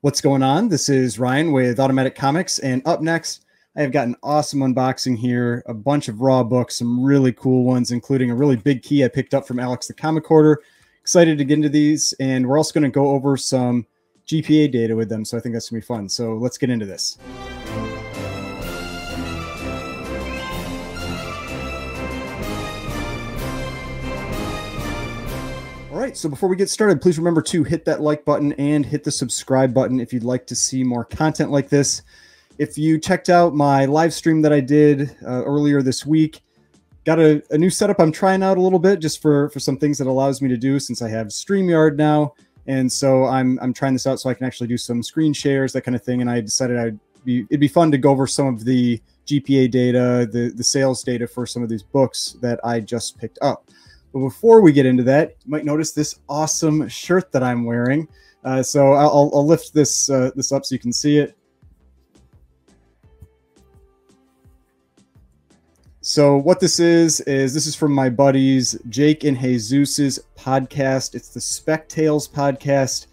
What's going on? This is Ryan with Automatic Comics, and up next, I have got an awesome unboxing here, a bunch of raw books, some really cool ones, including a really big key I picked up from Alex the Comic Hoarder. Excited to get into these, and we're also going to go over some GPA data with them, so I think that's going to be fun. So let's get into this. All right, so before we get started, please remember to hit that like button and hit the subscribe button if you'd like to see more content like this. If you checked out my live stream that I did earlier this week, got a new setup I'm trying out a little bit just for some things that allows me to do since I have StreamYard now. And so I'm trying this out so I can actually do some screen shares, that kind of thing. And I decided it'd be fun to go over some of the GPA data, the sales data for some of these books that I just picked up. But before we get into that, you might notice this awesome shirt that I'm wearing. So I'll lift this up so you can see it. So what this is from my buddies Jake and Jesus's podcast. It's the Spec-Tales Podcast.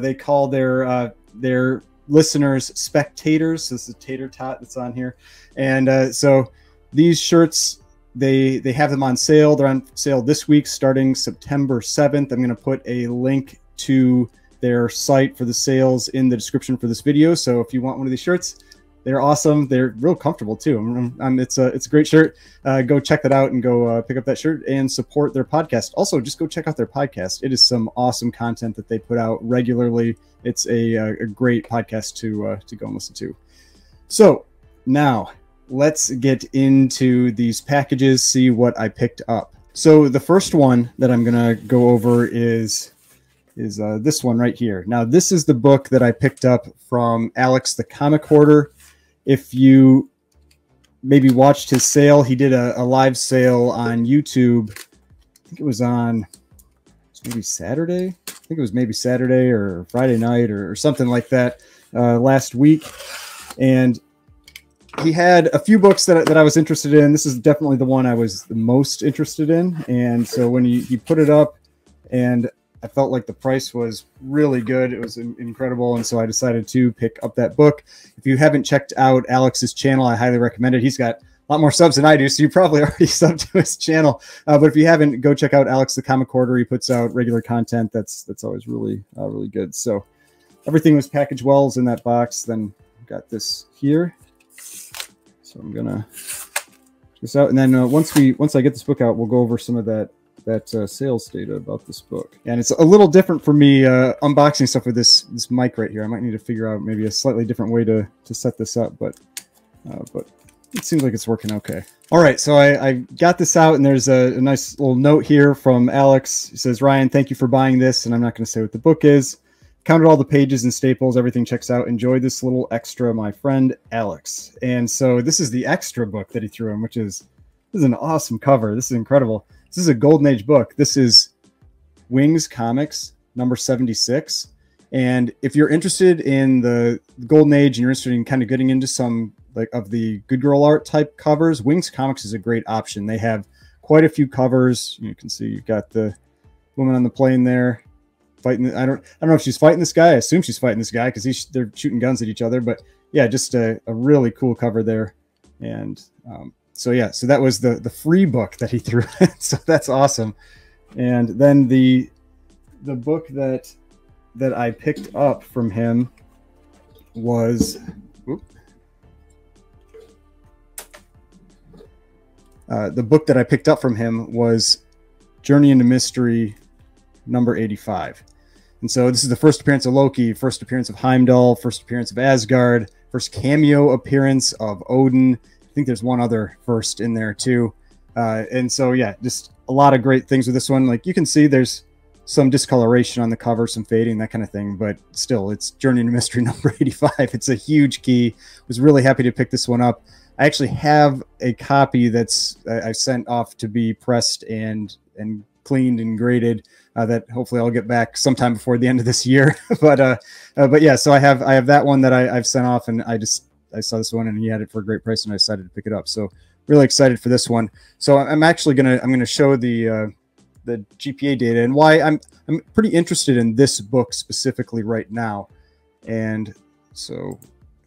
They call their listeners spectators. So this is a tater tot that's on here. And so these shirts, they have them on sale. They're on sale this week starting September 7th. I'm going to put a link to their site for the sales in the description for this video. So if you want one of these shirts, they're awesome. They're real comfortable too. It's a great shirt. Go check that out and go pick up that shirt and support their podcast. Also, just go check out their podcast. It is some awesome content that they put out regularly. It's a great podcast to go and listen to. So now let's get into these packages, see what I picked up. So the first one that I'm going to go over is this one right here. Now, this is the book that I picked up from Alex the Comic Hoarder. If you maybe watched his sale, he did a live sale on YouTube. I think it was maybe Saturday. I think it was maybe Saturday or Friday night or something like that last week. And he had a few books that I was interested in. This is definitely the one I was the most interested in. And so when he put it up, and I felt like the price was really good. It was incredible. And so I decided to pick up that book. If you haven't checked out Alex's channel, I highly recommend it. He's got a lot more subs than I do, so you probably already subbed to his channel. But if you haven't, go check out Alex the Comic Hoarder. He puts out regular content. That's always really good. So everything was packaged well in that box. Then got this here. So I'm gonna check this out, and then once I get this book out, we'll go over some of that sales data about this book. And it's a little different for me unboxing stuff with this mic right here. I might need to figure out maybe a slightly different way to set this up, but it seems like it's working okay. All right, so I got this out, and there's a nice little note here from Alex. He says, "Ryan, thank you for buying this," and I'm not going to say what the book is. Counted all the pages and staples. Everything checks out. Enjoy this little extra, my friend Alex. And so this is the extra book that he threw in, this is an awesome cover. This is incredible. This is a Golden Age book. This is Wings Comics number 76. And if you're interested in the Golden Age and you're interested in kind of getting into some of the good girl art type covers, Wings Comics is a great option. They have quite a few covers. You can see you've got the woman on the plane there fighting. I don't know if she's fighting this guy. I assume she's fighting this guy because they're shooting guns at each other. But yeah, just a really cool cover there. And so yeah, so that was the free book that he threw in. So that's awesome. And then the book that I picked up from him was the book that I picked up from him was Journey into Mystery number 85. And so this is the first appearance of Loki, first appearance of Heimdall, first appearance of Asgard, first cameo appearance of Odin. I think there's one other first in there too. And so, yeah, just a lot of great things with this one. Like you can see there's some discoloration on the cover, some fading, that kind of thing. But still, it's Journey into Mystery number 85. It's a huge key. Was really happy to pick this one up. I actually have a copy that's I sent off to be pressed and cleaned and graded that hopefully I'll get back sometime before the end of this year. but yeah, so I have that one that I've sent off, and I saw this one and he had it for a great price and I decided to pick it up. So really excited for this one. So I'm actually gonna show the GPA data and why I'm pretty interested in this book specifically right now. And so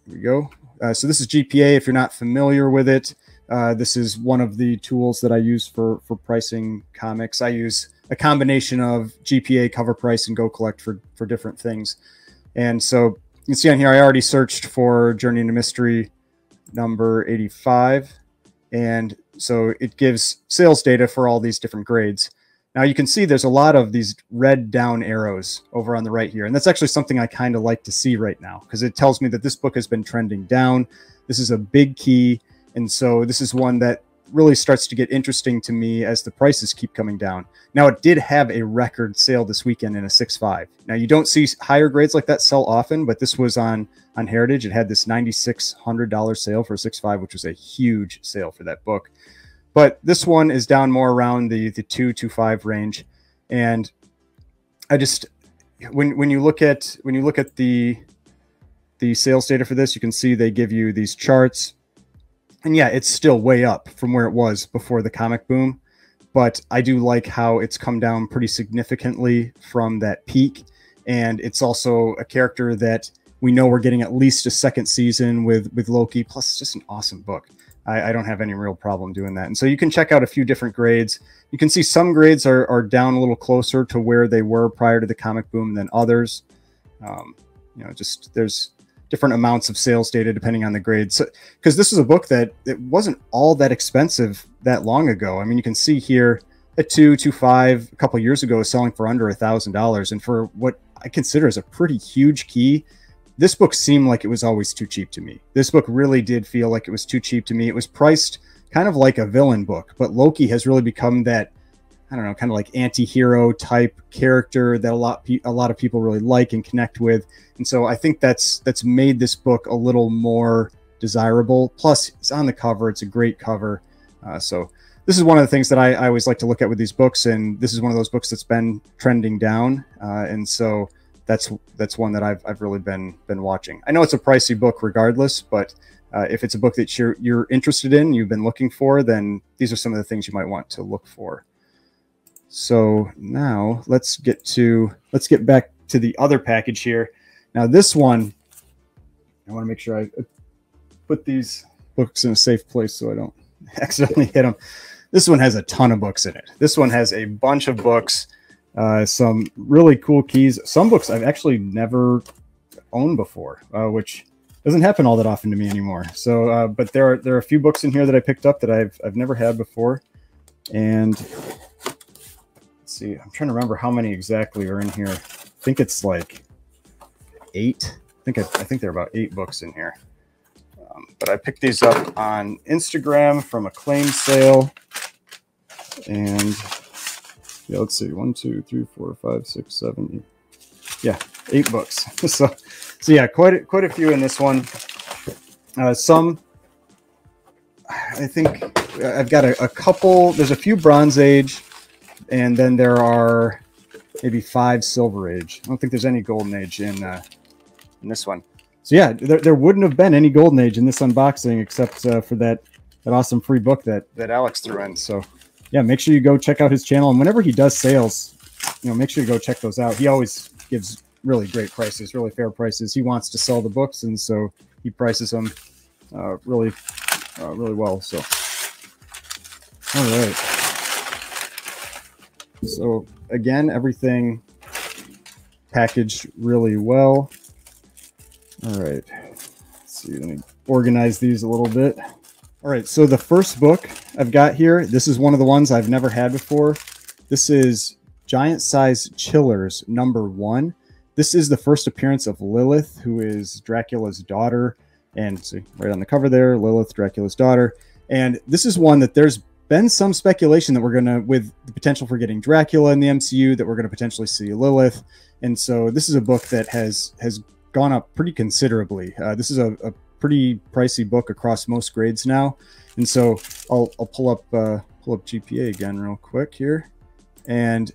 here we go. So this is GPA. If you're not familiar with it, this is one of the tools that I use for pricing comics. I use a combination of GPA, cover price, and Go Collect for different things. And so you can see on here, I already searched for Journey into Mystery number 85. And so it gives sales data for all these different grades. Now you can see there's a lot of these red down arrows over on the right here. And that's actually something I kind of like to see right now, because it tells me that this book has been trending down. This is a big key. And so this is one that really starts to get interesting to me as the prices keep coming down. Now, it did have a record sale this weekend in a 6.5. Now, you don't see higher grades like that sell often, but this was on Heritage. It had this $9,600 sale for a 6.5, which was a huge sale for that book. But this one is down more around the 2.25 range. And I just, when you look at the sales data for this, you can see they give you these charts. And yeah, it's still way up from where it was before the comic boom, but I do like how it's come down pretty significantly from that peak. And it's also a character that we know we're getting at least a second season with Loki. Plus, it's just an awesome book. I don't have any real problem doing that. And so you can check out a few different grades. You can see some grades are down a little closer to where they were prior to the comic boom than others. You know, just there's different amounts of sales data depending on the grade. So, because this is a book that it wasn't all that expensive that long ago. I mean, you can see here at 2.25 a couple years ago is selling for under $1,000, and for what I consider as a pretty huge key, this book seemed like it was always too cheap to me. This book really did feel like it was too cheap to me. It was priced kind of like a villain book, but Loki has really become that, I don't know, kind of like anti-hero type character that a lot of people really like and connect with. And so I think that's made this book a little more desirable. Plus, it's on the cover. It's a great cover. So this is one of the things that I always like to look at with these books. And this is one of those books that's been trending down. And so that's one that I've really been watching. I know it's a pricey book regardless, but if it's a book that you're interested in, you've been looking for, then these are some of the things you might want to look for. So now let's get back to the other package here. Now this one, I want to make sure I put these books in a safe place so I don't accidentally hit them. This one has a ton of books in it. This one has a bunch of books, some really cool keys. Some books I've actually never owned before, which doesn't happen all that often to me anymore. So, but there are a few books in here that I picked up that I've never had before. And see, I'm trying to remember how many exactly are in here. I think it's like 8. I think there are about 8 books in here. But I picked these up on Instagram from a claim sale. And yeah, let's see, 1, 2, 3, 4, 5, 6, 7, 8. Yeah, 8 books. so yeah, quite a few in this one. Some, I think I've got a couple. There's a few Bronze Age. And then there are maybe 5 Silver Age. I don't think there's any Golden Age in this one. So yeah, there wouldn't have been any Golden Age in this unboxing except for that awesome free book that Alex threw in. So yeah, make sure you go check out his channel. And whenever he does sales, make sure you go check those out. He always gives really great prices, really fair prices. He wants to sell the books, and so he prices them really well. So all right. So again, everything packaged really well. All right, let's see, let me organize these a little bit. All right, so the first book I've got here, this is one of the ones I've never had before. This is Giant Size Chillers #1. This is the first appearance of Lilith, who is Dracula's daughter. And see, right on the cover there, Lilith, Dracula's daughter. And this is one that there's been some speculation that we're going to, with the potential for getting Dracula in the MCU, that we're going to potentially see Lilith. And so this is a book that has gone up pretty considerably. This is a pretty pricey book across most grades now. And so I'll pull up GPA again real quick here. And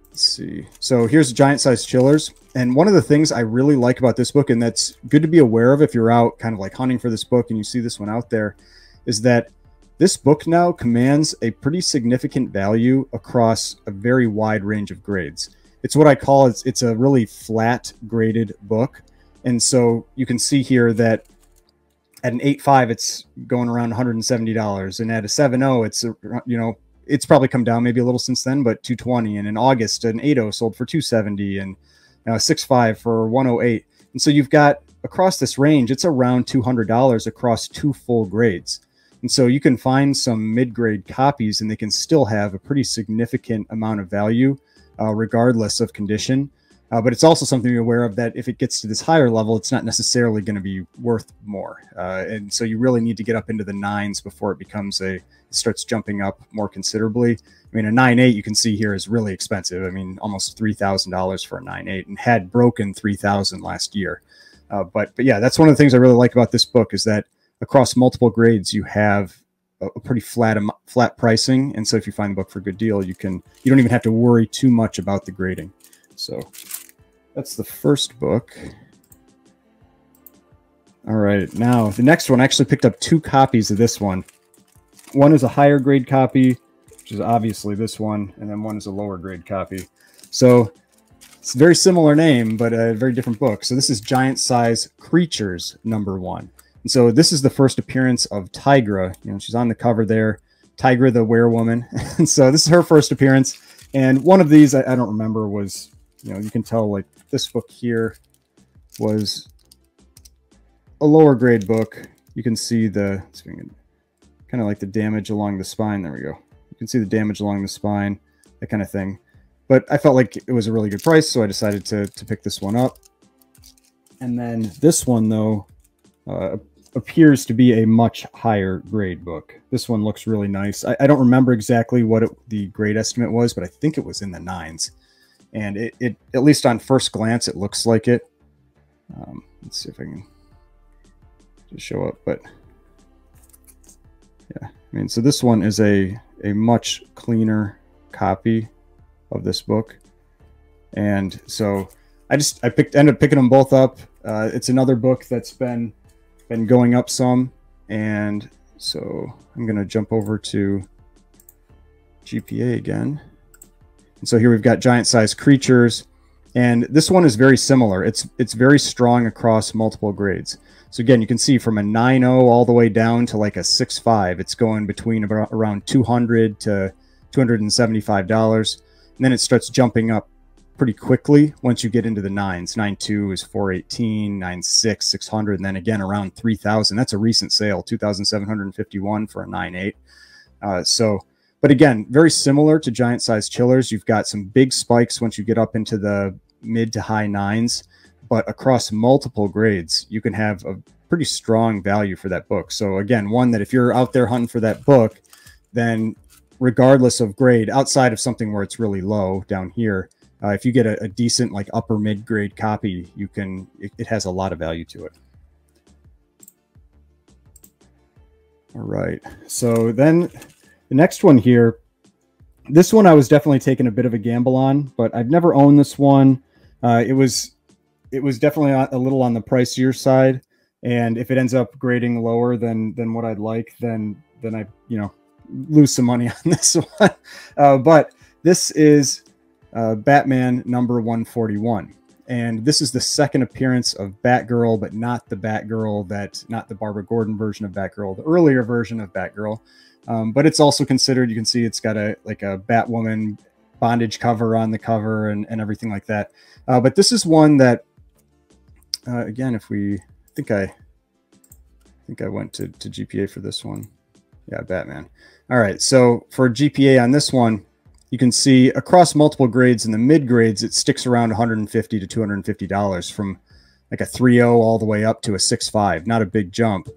let's see. So here's Giant Size Chillers. And one of the things I really like about this book, and that's good to be aware of if you're out kind of like hunting for this book and you see this one out there, is that this book now commands a pretty significant value across a very wide range of grades. It's what I call, it's a really flat graded book. And so you can see here that at an 8.5, it's going around $170, and at a 7.0, it's it's probably come down maybe a little since then, but $220. And in August, an 8.0 sold for $270, and 6.5 for $108. And so you've got across this range, it's around $200 across 2 full grades. And so you can find some mid-grade copies, and they can still have a pretty significant amount of value, regardless of condition. But it's also something to be aware of, that if it gets to this higher level, it's not necessarily going to be worth more. And so you really need to get up into the 9s before it starts jumping up more considerably. I mean, a 9.8 you can see here is really expensive. I mean, almost $3,000 for a 9.8, and had broken $3,000 last year. But yeah, that's one of the things I really like about this book, is that across multiple grades, you have a pretty flat pricing. And so if you find the book for a good deal, you don't even have to worry too much about the grading. So that's the first book. All right, now the next one, I actually picked up 2 copies of this one. One is a higher grade copy, which is obviously this one, and then one is a lower grade copy. So it's a very similar name, but a very different book. So this is Giant Size Creatures #1. And so this is the first appearance of Tigra. She's on the cover there, Tigra the Werewoman. And so this is her first appearance. And one of these, I don't remember, was, you can tell, like, this book here was a lower grade book. You can see kind of like the damage along the spine. There we go. You can see the damage along the spine, that kind of thing. But I felt like it was a really good price, so I decided to pick this one up. And then this one, though, appears to be a much higher grade book. This one looks really nice. I don't remember exactly what the grade estimate was, but I think it was in the 9s. And it at least on first glance, it looks like it. Let's see if I can just show up. But yeah, I mean, so this one is a much cleaner copy of this book. And so I ended up picking them both up. It's another book that's been going up some. And so I'm going to jump over to GPA again. And so here we've got Giant Size Creatures, and this one is very similar. It's very strong across multiple grades. So again, you can see from a 9.0 all the way down to like a 6.5, it's going between around $200 to $275, and then it starts jumping up pretty quickly once you get into the 9s. 9.2 is $418, 9.6 $600, and then again around $3,000. That's a recent sale, $2,751 for a 9.8. But again, very similar to Giant Size Chillers. You've got some big spikes once you get up into the mid to high 9s, but across multiple grades, you can have a pretty strong value for that book. So again, one that if you're out there hunting for that book, then regardless of grade, outside of something where it's really low down here, if you get a decent, like, upper mid grade copy, it has a lot of value to it. All right, so then the next one here, this one I was definitely taking a bit of a gamble on, but I've never owned this one. It was definitely a little on the pricier side, and if it ends up grading lower than what I'd like, then I lose some money on this one. But this is Batman #141, and this is the second appearance of Batgirl, but not the Batgirl not the Barbara Gordon version of Batgirl, the earlier version of Batgirl. But it's also considered, you can see it's got a Batwoman bondage cover on the cover and everything like that. But this is one that, again, I think I went to GPA for this one. Yeah, Batman. All right, so for GPA on this one, you can see across multiple grades, in the mid grades, it sticks around $150 to $250 from like a 3.0 all the way up to a 6.5. Not a big jump.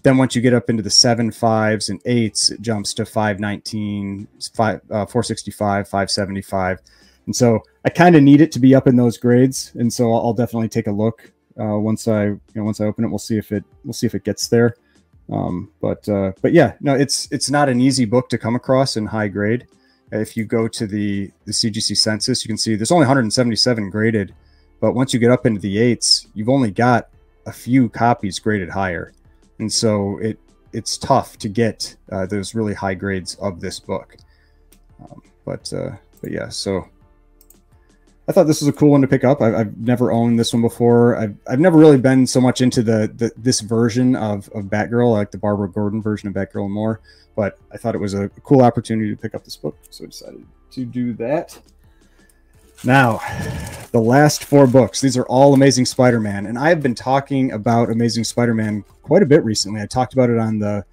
Then once you get up into the 7.5s and 8s, it jumps to 519, 465, 575. And so I kind of need it to be up in those grades. And so I'll definitely take a look once I open it. We'll see if it gets there. But yeah, no, it's not an easy book to come across in high grade. If you go to the CGC census, you can see there's only 177 graded, but once you get up into the 8s, you've only got a few copies graded higher. And so it's tough to get those really high grades of this book. But yeah, so I thought this was a cool one to pick up. I've never owned this one before. I've never really been so much into this version of Batgirl, like the Barbara Gordon version of Batgirl and more. But I thought it was a cool opportunity to pick up this book, so I decided to do that. Now, the last 4 books. These are all Amazing Spider-Man, and I have been talking about Amazing Spider-Man quite a bit recently. I talked about it on the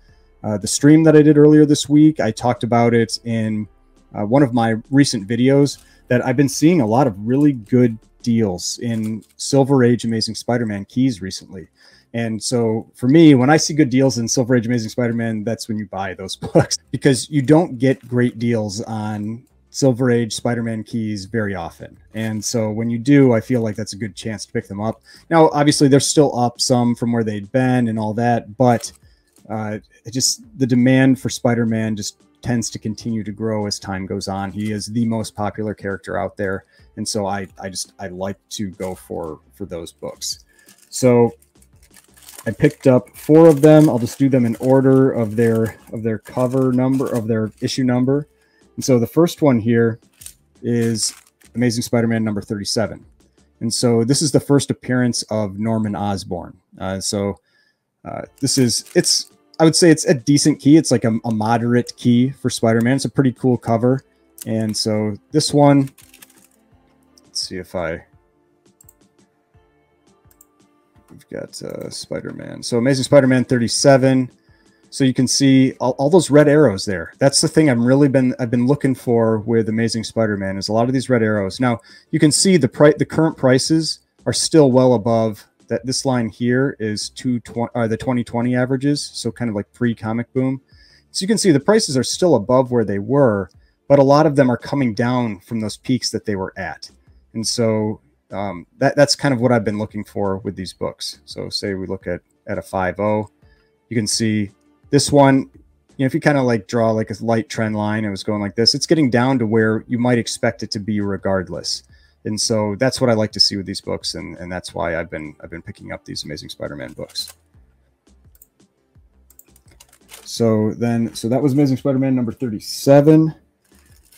stream that I did earlier this week. I talked about it in one of my recent videos, that I've been seeing a lot of really good deals in Silver Age Amazing Spider-Man keys recently. And so for me, when I see good deals in Silver Age Amazing Spider-Man, that's when you buy those books, because you don't get great deals on Silver Age Spider-Man keys very often. And so when you do, I feel like that's a good chance to pick them up. Now, obviously, they're still up some from where they'd been and all that, but the demand for Spider-Man just tends to continue to grow as time goes on. He is the most popular character out there, and so I like to go for those books. So I picked up 4 of them. I'll just do them in order of their cover number, of their issue number. And so the first one here is Amazing Spider-Man number 37. And so this is the first appearance of Norman Osborn. I would say it's a decent key. It's like a moderate key for Spider-Man. It's a pretty cool cover. And so this one, let's see if we've got Spider-Man. So Amazing Spider-Man 37. So you can see all those red arrows there. That's the thing I've been looking for with Amazing Spider-Man, is a lot of these red arrows. Now you can see the current prices are still well above that. This line here is the 2020 averages, so kind of like pre-comic boom. So you can see the prices are still above where they were, but a lot of them are coming down from those peaks that they were at. And so that's kind of what I've been looking for with these books. So say we look at a 5.0, you can see this one, if you kind of like draw like a light trend line, it was going like this, it's getting down to where you might expect it to be regardless. And so that's what I like to see with these books, and that's why I've been picking up these Amazing Spider-Man books. So that was Amazing Spider-Man number 37.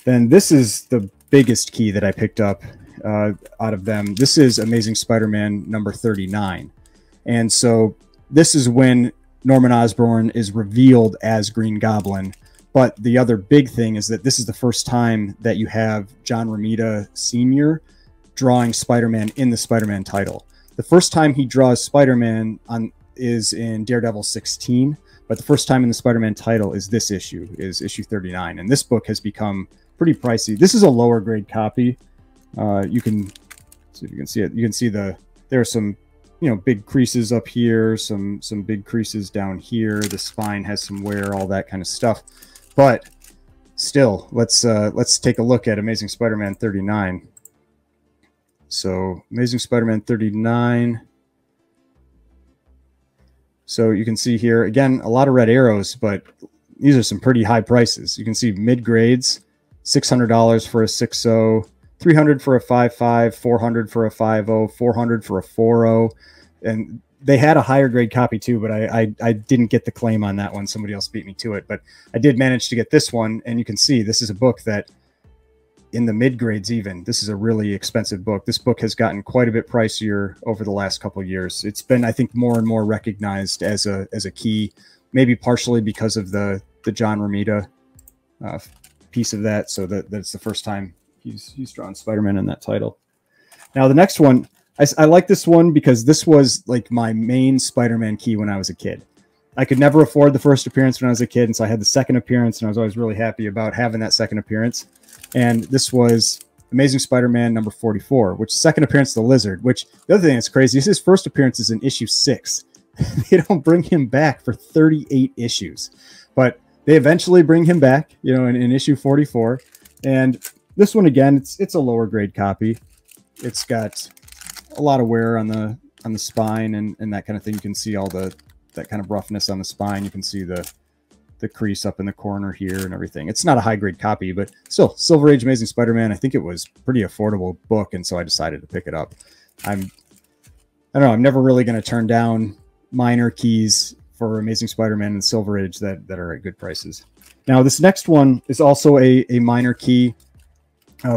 Then this is the biggest key that I picked up out of them. This is Amazing Spider-Man number 39. And so this is when Norman Osborn is revealed as Green Goblin. But the other big thing is that this is the first time that you have John Romita Sr. drawing Spider-Man in the Spider-Man title. The first time he draws Spider-Man is in Daredevil 16, but the first time in the Spider-Man title is this issue, is issue 39. And this book has become pretty pricey. This is a lower grade copy. You can see if you can see it. You can see there are some big creases up here, some big creases down here. The spine has some wear, all that kind of stuff. But still, let's take a look at Amazing Spider-Man 39. So Amazing Spider-Man 39. So you can see here, again, a lot of red arrows, but these are some pretty high prices. You can see mid-grades, $600 for a 6.0, $300 for a 5.5, $400 for a 5.0, $400 for a 4.0. And they had a higher grade copy too, but I didn't get the claim on that one. Somebody else beat me to it, but I did manage to get this one. And you can see this is a book that in the mid grades, even this is a really expensive book. This book has gotten quite a bit pricier over the last couple of years. It's been, I think, more and more recognized as a key, maybe partially because of the John Romita piece of that. So that's the first time he's drawn Spider-Man in that title. Now the next one, I like this one because this was like my main Spider-Man key when I was a kid. I could never afford the first appearance when I was a kid, and so I had the second appearance, and I was always really happy about having that second appearance. And this was Amazing Spider-Man number 44, which second appearance of the Lizard, which the other thing that's crazy is his first appearance is in issue 6. They don't bring him back for 38 issues, but they eventually bring him back, in issue 44. And this one, again, it's a lower grade copy. It's got a lot of wear on the spine and that kind of thing. You can see all that kind of roughness on the spine. You can see the crease up in the corner here and everything. It's not a high grade copy, but still, Silver Age Amazing Spider-Man, I think it was pretty affordable book, and so I decided to pick it up. I don't know, I'm never really going to turn down minor keys for Amazing Spider-Man and Silver Age that are at good prices. Now, this next one is also a minor key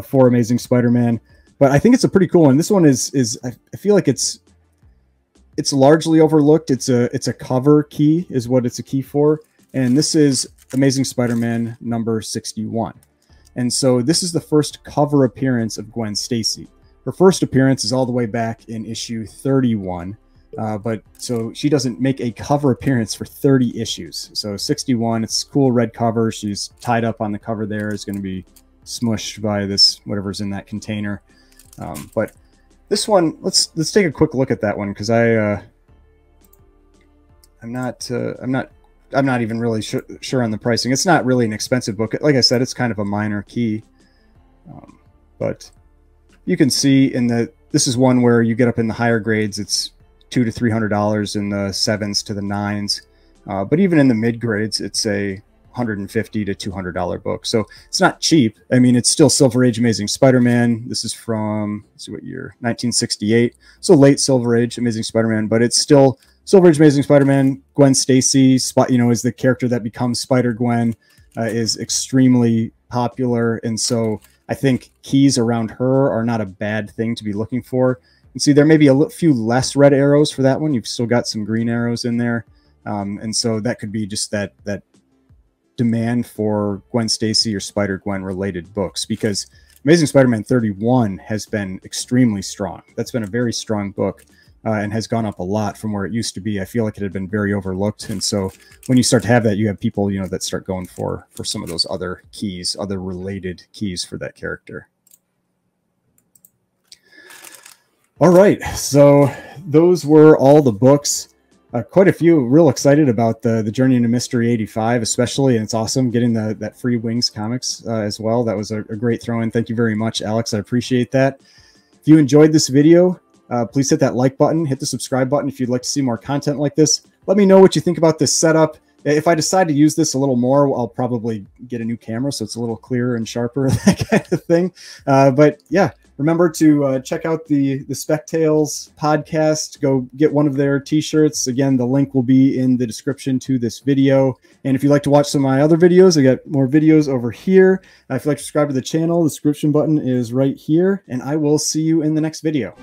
for Amazing Spider-Man, But I think it's a pretty cool one. This one is I feel like it's largely overlooked. It's a cover key is what it's a key for. And this is Amazing Spider-Man number 61. And so this is the first cover appearance of Gwen Stacy. Her first appearance is all the way back in issue 31. But so she doesn't make a cover appearance for 30 issues. So 61, it's cool red cover. She's tied up on the cover there. Is going to be smushed by this, whatever's in that container. But this one, let's take a quick look at that one. Cause I'm not even really sure on the pricing. It's not really an expensive book. Like I said, it's kind of a minor key. But you can see this is one where you get up in the higher grades. It's $200 to $300 in the 7s to the 9s. But even in the mid grades, it's a $150 to $200 book. So it's not cheap. I mean, it's still Silver Age Amazing Spider-Man. This is from, let's see what year, 1968. So late Silver Age Amazing Spider-Man, but it's still Silver Age Amazing Spider-Man. Gwen Stacy, is the character that becomes Spider-Gwen, is extremely popular. And so I think keys around her are not a bad thing to be looking for. And see, there may be a few less red arrows for that one. You've still got some green arrows in there. And so that could be just that demand for Gwen Stacy or Spider-Gwen related books, because Amazing Spider-Man 31 has been extremely strong. That's been a very strong book and has gone up a lot from where it used to be. I feel like it had been very overlooked. And so when you start to have that, you have people, that start going for some of those other keys, other related keys for that character. All right, so those were all the books. Quite a few. Real excited about the Journey into Mystery 85, especially, and it's awesome getting that free Wings comics as well. That was a great throw-in. Thank you very much, Alex. I appreciate that. If you enjoyed this video, please hit that like button, hit the subscribe button if you'd like to see more content like this. Let me know what you think about this setup. If I decide to use this a little more, I'll probably get a new camera so it's a little clearer and sharper, that kind of thing. But yeah, remember to check out the Spec-Tales podcast. Go get one of their t-shirts. Again, the link will be in the description to this video. And if you'd like to watch some of my other videos, I got more videos over here. If you'd like to subscribe to the channel, the subscription button is right here. And I will see you in the next video.